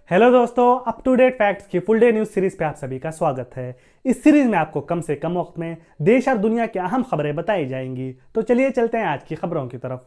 Hello दोस्तों, up to date facts की full day news series पे आप सभी का स्वागत है। इस सीरीज में आपको कम से कम वक्त में देश और दुनिया की अहम खबरें बताई जाएंगी। तो चलिए चलते हैं आज की खबरों की तरफ।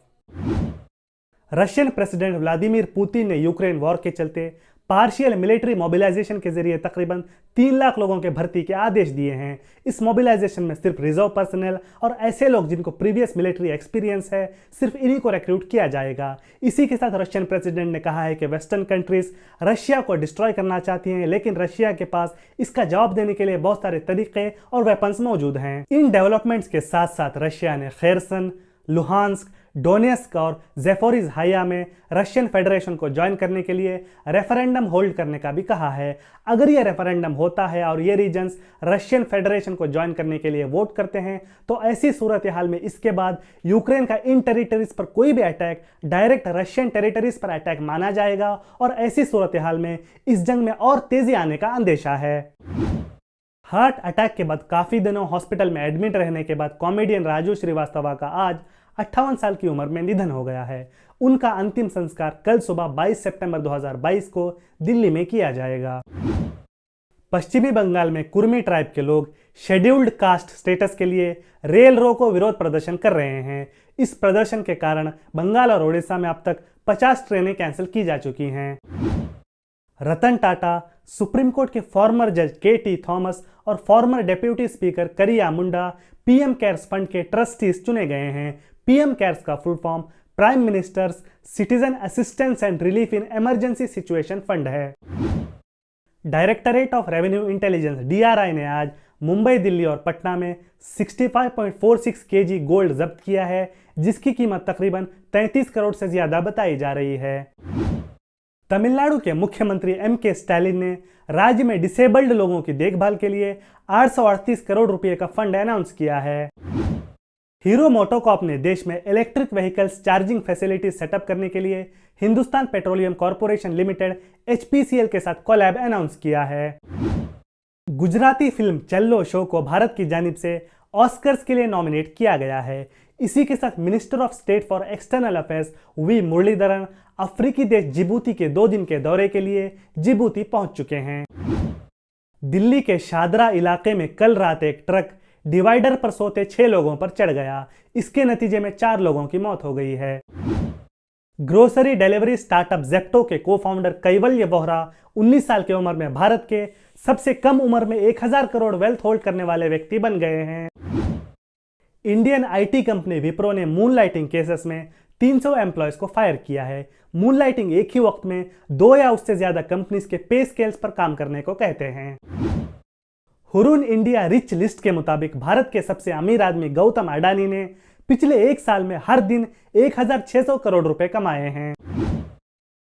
रशियन प्रेसिडेंट व्लादिमीर पुतिन ने यूक्रेन वॉर के चलते पार्शियल मिलिट्री मोबिलाइजेशन के जरिए तकरीबन 3 लाख लोगों के भर्ती के आदेश दिए हैं। इस मोबिलाइजेशन में सिर्फ रिजर्व पर्सनल और ऐसे लोग जिनको प्रीवियस मिलिट्री एक्सपीरियंस है, सिर्फ इन्हीं को रिक्रूट किया जाएगा। इसी के साथ रशियन प्रेसिडेंट ने कहा है कि वेस्टर्न कंट्रीज रशिया को डिस्ट्रॉय करना चाहती हैं, लेकिन रशिया के पास इसका जवाब देने के लिए बहुत सारे तरीके और वेपन्स मौजूद हैं। इन डेवलपमेंट्स के साथ साथ रशिया ने खेरसन, लुहांस्क, डोनेस्क और ज़ेपोरिज़्हाया में रशियन फेडरेशन को ज्वाइन करने के लिए रेफरेंडम होल्ड करने का भी कहा है। अगर ये रेफरेंडम होता है और ये रीजन्स रशियन फेडरेशन को ज्वाइन करने के लिए वोट करते हैं, तो ऐसी सूरत हाल में इसके बाद यूक्रेन का इन टेरिटरीज पर कोई भी अटैक डायरेक्ट रशियन टेरिटरीज पर अटैक माना जाएगा और ऐसी सूरत हाल में इस जंग में और तेजी आने का अंदेशा है। हार्ट अटैक के बाद काफी दिनों हॉस्पिटल में एडमिट रहने के बाद कॉमेडियन राजू श्रीवास्तव का आज 58 साल की उम्र में निधन हो गया है। उनका अंतिम संस्कार कल सुबह 22 सितंबर 2022 को दिल्ली में किया जाएगा। पश्चिमी बंगाल में कुर्मी ट्राइब के लोग शेड्यूल्ड कास्ट स्टेटस के लिए रेल रोको विरोध प्रदर्शन कर रहे हैं। इस प्रदर्शन के कारण बंगाल और ओडिशा में अब तक 50 ट्रेनें कैंसिल की जा चुकी हैं। रतन टाटा, सुप्रीम कोर्ट के फॉर्मर जज के.टी. थॉमस और former deputy speaker Kariya Munda PM cares fund के ट्रस्टीज चुने गए हैं। पीएम केयर्स का full form prime minister's citizen assistance and relief in emergency situation fund है। Directorate of revenue intelligence DRI ने आज मुंबई, दिल्ली और पटना में 65.46 केजी गोल्ड जब्त किया है, जिसकी कीमत तकरीबन 33 करोड़ से ज्यादा बताई जा रही है। तमिलनाडु के मुख्यमंत्री एम.के. स्टालिन ने राज्य में डिसेबल्ड लोगों की देखभाल के लिए 838 करोड़ रुपए का फंड अनाउंस किया है। हीरो मोटोकॉर्प ने देश में electric vehicles charging facilities setup करने के लिए Hindustan petroleum corporation limited HPCL के साथ कोलैब अनाउंस किया है। गुजराती फिल्म चल्लो शो को भारत की जानिब से ऑस्कर्स के लिए नॉमिनेट किया गया है। इसी के साथ minister of state for external affairs V Muraleedharan अफ्रीकी देश जिबूती के 2 दिन के दौरे के लिए जिबूती पहुंच चुके हैं। दिल्ली के शादरा इलाके में कल रात एक ट्रक डिवाइडर पर सोते 6 लोगों पर चढ़ गया। इसके नतीजे में 4 लोगों की मौत हो गई है। ग्रोसरी डिलीवरी स्टार्टअप जेप्टो के को फाउंडर कैवल्य बोहरा 19 साल की उम्र में भारत के सबसे कम उम्र में 1000 करोड़ वेल्थ होल्ड करने वाले व्यक्ति बन गए हैं। इंडियन आईटी कंपनी विप्रो ने मूनलाइटिंग केसेस में 300 एम्प्लॉयज को फायर किया है। मूनलाइटिंग एक ही वक्त में 2 या उससे ज्यादा कंपनीज के पे स्केल्स पर काम करने को कहते हैं। हुरुन इंडिया रिच लिस्ट के मुताबिक भारत के सबसे अमीर आदमी गौतम अडानी ने पिछले 1 साल में हर दिन 1600 करोड़ रुपए कमाए हैं।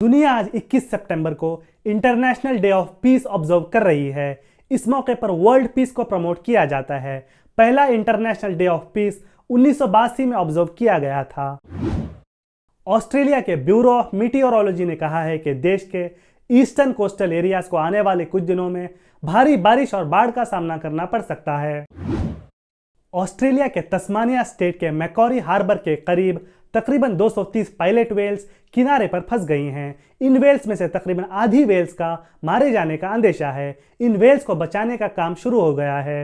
दुनिया आज 21 सितंबर को international day of peace observe कर रही है। इस मौके पर वर्ल्ड पीस को प्रमोट किया जाता है। पहला इंटरनेशनल डे ऑफ पीस 1982 में ऑब्जर्व किया गया था। ऑस्ट्रेलिया के ब्यूरो ऑफ मीटियोरोलॉजी ने कहा है कि देश के ईस्टर्न कोस्टल एरियाज को आने वाले कुछ दिनों में भारी बारिश और बाढ़ का सामना करना पड़ सकता है। ऑस्ट्रेलिया के तस्मानिया स्टेट के मैकॉरी हार्बर के करीब तकरीबन 230 पायलट वेल्स किनारे पर फंस गई हैं। इन वेल्स में से तकरीबन आधी वेल्स का मारे जाने का अंदेशा है। इन वेल्स को बचाने का काम शुरू हो गया है।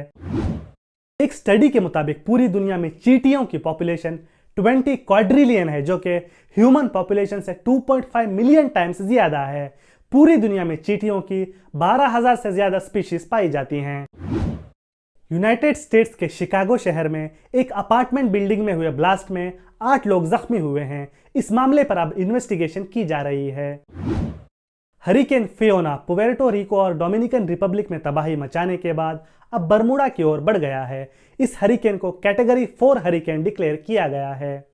एक स्टडी के मुताबिक पूरी दुनिया में चींटियों की पॉपुलेशन 20 क्वाड्रिलियन है, जो कि ह्यूमन पॉपुलेशन से 2.5 मिलियन टाइम्स ज्यादा है। पूरी दुनिया में चींटियों की 12,000 से ज्यादा स्पीशीज पाई जाती हैं। यूनाइटेड स्टेट्स के शिकागो शहर में एक अपार्टमेंट बिल्डिंग में हुए ब्लास्ट में 8 लोग जख्मी हुए हैं। इस मामले पर अब इन्वेस्टिगेशन की जा रही है। हरिकेन फियोना पुएर्टो रिको और डोमिनिकन रिपब्लिक में तबाही मचाने के बाद अब बरमूडा की ओर बढ़ गया है। इस हरिकेन को कैटेगरी 4 हरिकेन डिक्लेयर किया गया है।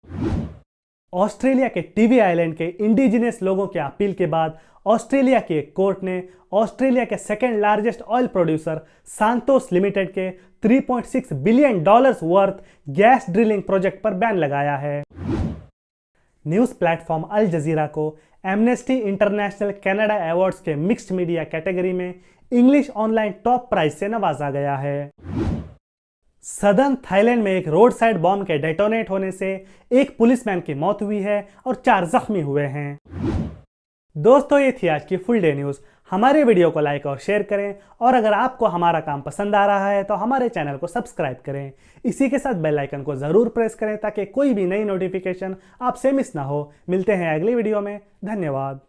ऑस्ट्रेलिया के टीवी आइलैंड के इंडिजिनस लोगों की अपील के बाद ऑस्ट्रेलिया की एक कोर्ट ने ऑस्ट्रेलिया के second largest oil producer Santos limited के $3.6 billion worth gas drilling project पर बैन लगाया है। न्यूज़ प्लेटफॉर्म अल जजीरा को एमनेस्टी इंटरनेशनल कनाडा अवार्ड्स के मिक्स्ड मीडिया कैटेगरी में इंग्लिश ऑनलाइन टॉप प्राइज से नवाजा गया है। सदर्न थाईलैंड में एक रोड साइड बॉम्ब के डेटोनेट होने से एक पुलिसमैन की मौत हुई है और 4 जख्मी हुए हैं। दोस्तों, ये थी आज की फुल डे न्यूज। हमारे वीडियो को लाइक और शेयर करें, और अगर आपको हमारा काम पसंद आ रहा है तो हमारे चैनल को सब्सक्राइब करें। इसी के साथ बेल आइकन को ज़रूर प्रेस करें ताकि कोई भी नई नोटिफिकेशन आपसे मिस ना हो। मिलते हैं अगली वीडियो में। धन्यवाद।